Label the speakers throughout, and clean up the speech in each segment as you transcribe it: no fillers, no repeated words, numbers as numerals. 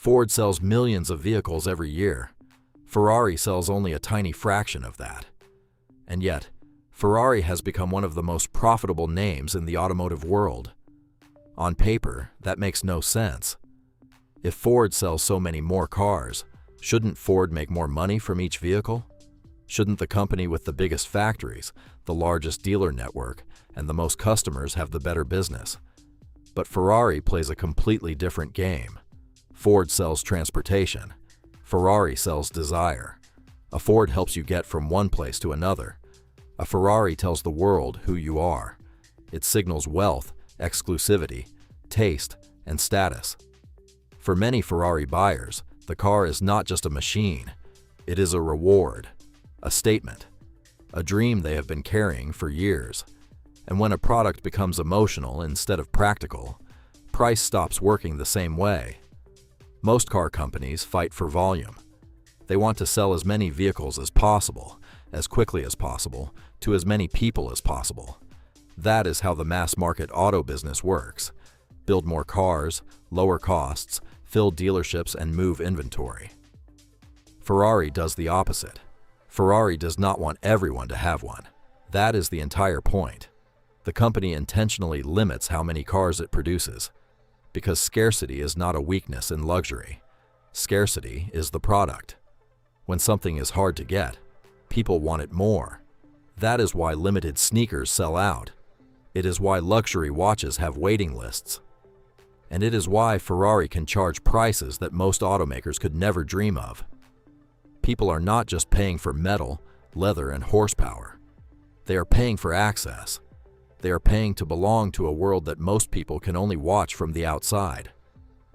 Speaker 1: Ford sells millions of vehicles every year. Ferrari sells only a tiny fraction of that. And yet, Ferrari has become one of the most profitable names in the automotive world. On paper, that makes no sense. If Ford sells so many more cars, shouldn't Ford make more money from each vehicle? Shouldn't the company with the biggest factories, the largest dealer network, and the most customers have the better business? But Ferrari plays a completely different game. Ford sells transportation. Ferrari sells desire. A Ford helps you get from one place to another. A Ferrari tells the world who you are. It signals wealth, exclusivity, taste, and status. For many Ferrari buyers, the car is not just a machine. It is a reward, a statement, a dream they have been carrying for years. And when a product becomes emotional instead of practical, price stops working the same way. Most car companies fight for volume. They want to sell as many vehicles as possible, as quickly as possible, to as many people as possible. That is how the mass market auto business works. Build more cars, lower costs, fill dealerships, and move inventory. Ferrari does the opposite. Ferrari does not want everyone to have one. That is the entire point. The company intentionally limits how many cars it produces, because scarcity is not a weakness in luxury. Scarcity is the product. When something is hard to get, people want it more. That is why limited sneakers sell out. It is why luxury watches have waiting lists. And it is why Ferrari can charge prices that most automakers could never dream of. People are not just paying for metal, leather, and horsepower. They are paying for access. They are paying to belong to a world that most people can only watch from the outside.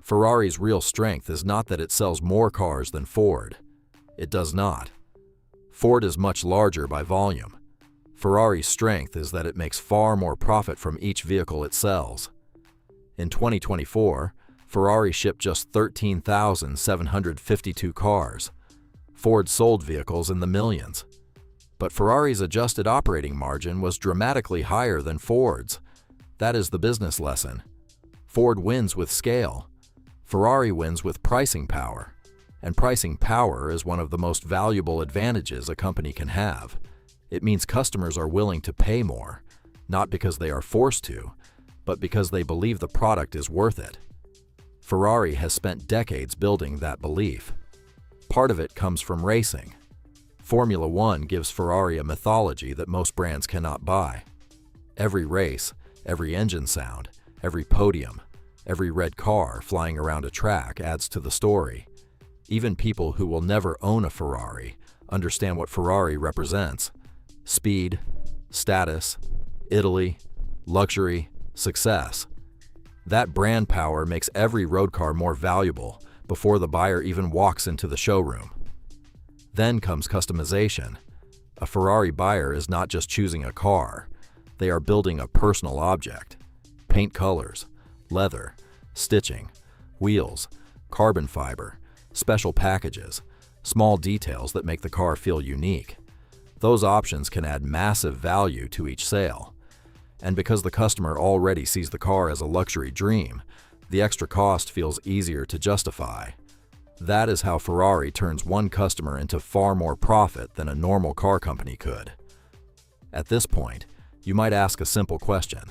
Speaker 1: Ferrari's real strength is not that it sells more cars than Ford. It does not. Ford is much larger by volume. Ferrari's strength is that it makes far more profit from each vehicle it sells. In 2024, Ferrari shipped just 13,752 cars. Ford sold vehicles in the millions. But Ferrari's adjusted operating margin was dramatically higher than Ford's. That is the business lesson. Ford wins with scale. Ferrari wins with pricing power. And pricing power is one of the most valuable advantages a company can have. It means customers are willing to pay more, not because they are forced to, but because they believe the product is worth it. Ferrari has spent decades building that belief. Part of it comes from racing. Formula One gives Ferrari a mythology that most brands cannot buy. Every race, every engine sound, every podium, every red car flying around a track adds to the story. Even people who will never own a Ferrari understand what Ferrari represents: speed, status, Italy, luxury, success. That brand power makes every road car more valuable before the buyer even walks into the showroom. Then comes customization. A Ferrari buyer is not just choosing a car. They are building a personal object. Paint colors, leather, stitching, wheels, carbon fiber, special packages, small details that make the car feel unique. Those options can add massive value to each sale. And because the customer already sees the car as a luxury dream, the extra cost feels easier to justify. That is how Ferrari turns one customer into far more profit than a normal car company could. At this point, you might ask a simple question.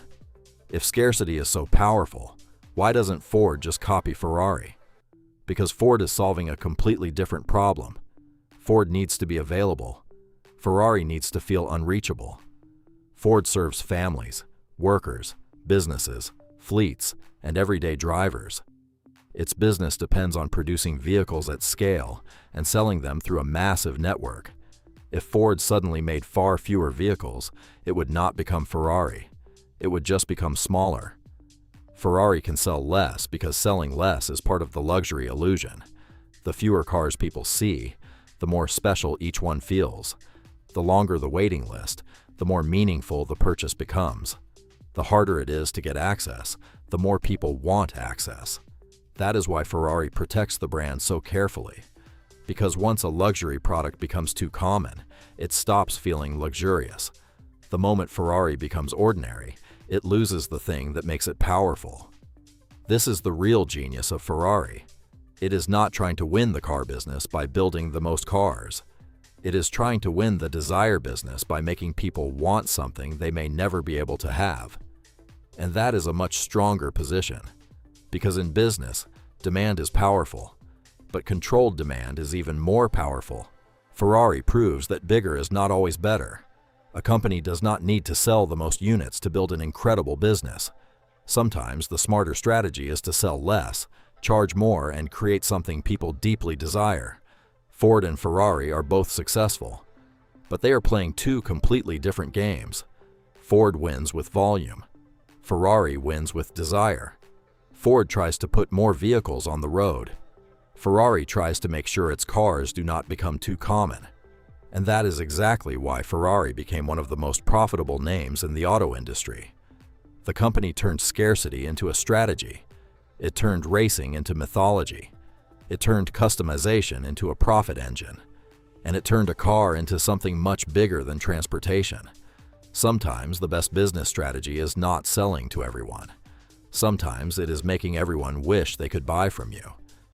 Speaker 1: If scarcity is so powerful, why doesn't Ford just copy Ferrari? Because Ford is solving a completely different problem. Ford needs to be available. Ferrari needs to feel unreachable. Ford serves families, workers, businesses, fleets, and everyday drivers. Its business depends on producing vehicles at scale and selling them through a massive network. If Ford suddenly made far fewer vehicles, it would not become Ferrari. It would just become smaller. Ferrari can sell less because selling less is part of the luxury illusion. The fewer cars people see, the more special each one feels. The longer the waiting list, the more meaningful the purchase becomes. The harder it is to get access, the more people want access. That is why Ferrari protects the brand so carefully. Because once a luxury product becomes too common, it stops feeling luxurious. The moment Ferrari becomes ordinary, it loses the thing that makes it powerful. This is the real genius of Ferrari. It is not trying to win the car business by building the most cars. It is trying to win the desire business by making people want something they may never be able to have. And that is a much stronger position, because in business, demand is powerful, but controlled demand is even more powerful. Ferrari proves that bigger is not always better. A company does not need to sell the most units to build an incredible business. Sometimes the smarter strategy is to sell less, charge more, and create something people deeply desire. Ford and Ferrari are both successful, but they are playing two completely different games. Ford wins with volume. Ferrari wins with desire. Ford tries to put more vehicles on the road. Ferrari tries to make sure its cars do not become too common. And that is exactly why Ferrari became one of the most profitable names in the auto industry. The company turned scarcity into a strategy. It turned racing into mythology. It turned customization into a profit engine. And it turned a car into something much bigger than transportation. Sometimes the best business strategy is not selling to everyone. Sometimes it is making everyone wish they could buy from you.